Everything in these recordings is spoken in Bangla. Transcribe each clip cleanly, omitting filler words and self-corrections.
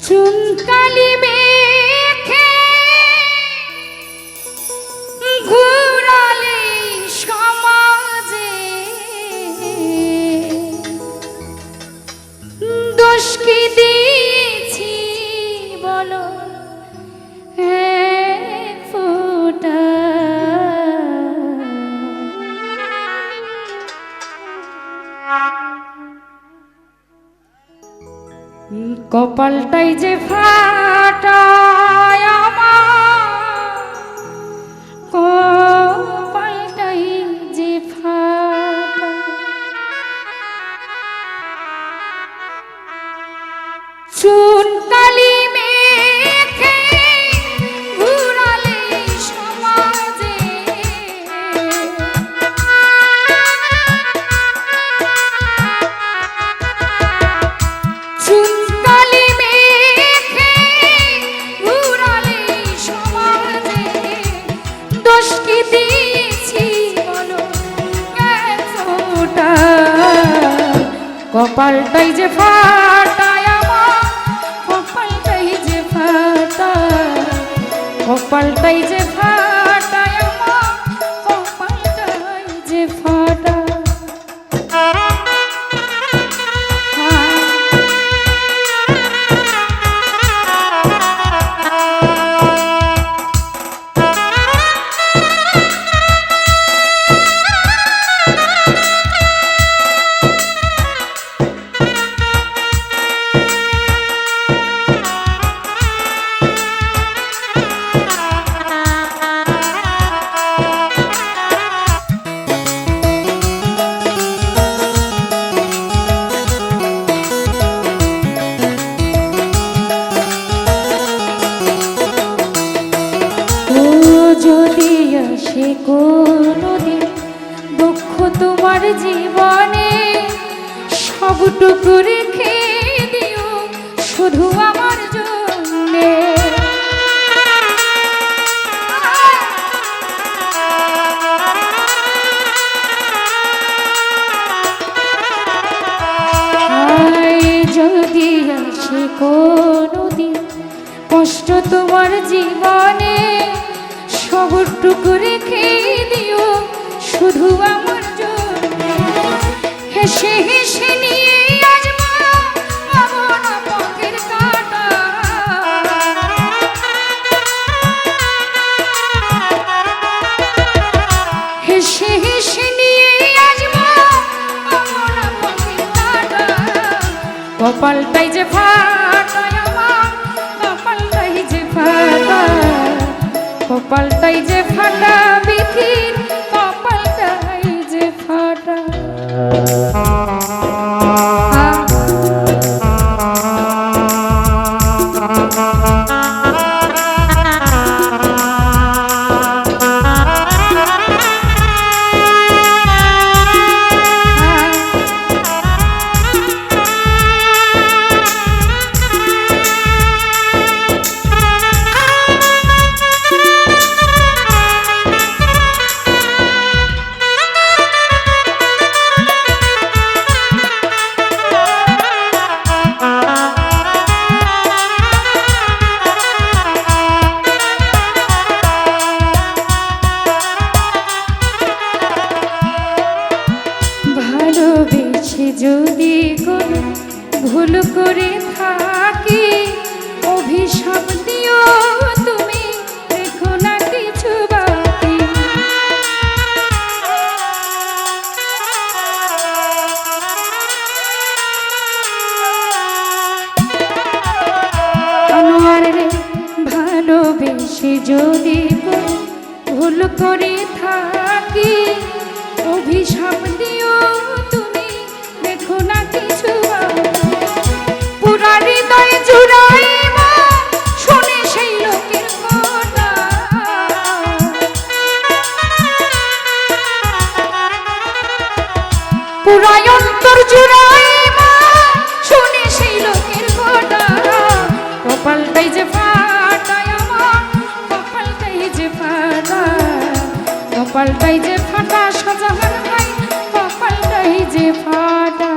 চুনকালি মেখে ঘুরালে সমাজে দোষ কি দিয়েছি বলো এক ফোঁটা কপালটাই যে ফাটায় আমার কপালটাই যে ফাটায় চুনকালি মেখে ঘুরালে সমাজে কপালটাই যে ফাটায় আমার কপালটাই যে ফাটায় কপালটাই যে ফাটায় আমার কপালটাই যে ফাটায় যদি আসে কোনোদিন দুঃখ তোমার জীবনে সবটুকু রেখে দিও শুধু আমার জন্যে যদি আসে কোনোদিন কষ্ট তোমার জীবনে সবটুকু রেখে দিও শুধু আমার জন্য হেসে হেসে নিয়ে আসবো আমার পথের কাঁটা হেসে হেসে নিয়ে আসবো আমার পথের কাঁটা কপালটাই যে ফাটায় আমার কপালটাই যে ফাটায় কপালটাই যে ফাটা বিধির কপালটাই যে ফাটা যদি কোনো ভুল করে থাকি অভিশাপ দিও তুমি দেখো না কিছু বাকি আমার রে ভালোবেসে যদি কোনো ভুল করে থাকি অভিশাপ দিও তুমি দেখো না কিছু পুরা হৃদয় জুড়াইব শুনে সেই লোকের কথা পুরা অন্তর জুড়াইব শুনে সেই লোকের কথা কপালটাই যে ফাটায় আমার কপালটাই যে ফাটায় কপালটাই যে ফাটা সাজাহার ভাই কপালটাই যে ফাটা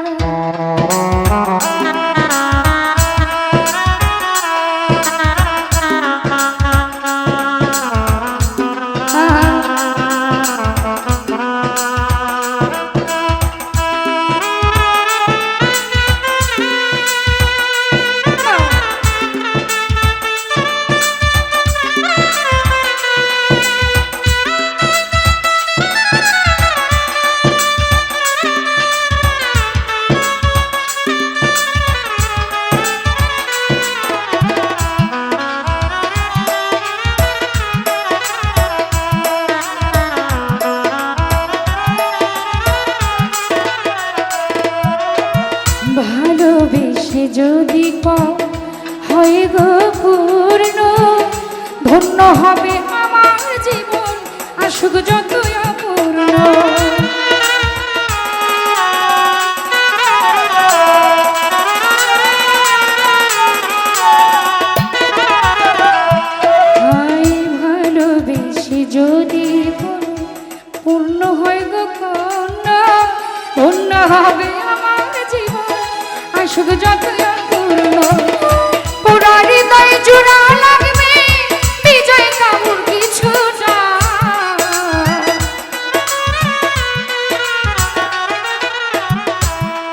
হয় গো পূর্ণ, ধন্য হবে আমার জীবন আসুক যতই অপূর্ণ। ভালোবেসে যদি পূর্ণ হয় গো কন্যা, ধন্য হবে আমার জীবন আসুক যতই অপূর্ণ। পুরা হৃদয় জোড়া লাগবে বিজয় কামড় কিছু না,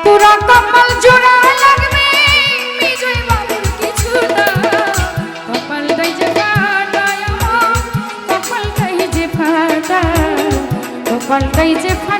পুরা কপাল জোড়া লাগবে বিজয় বাবুর কিছু না। কপালটাই যে ফাটায় আমার, কপালটাই যে ফাটায়, কপালটাই যে ফাটায়।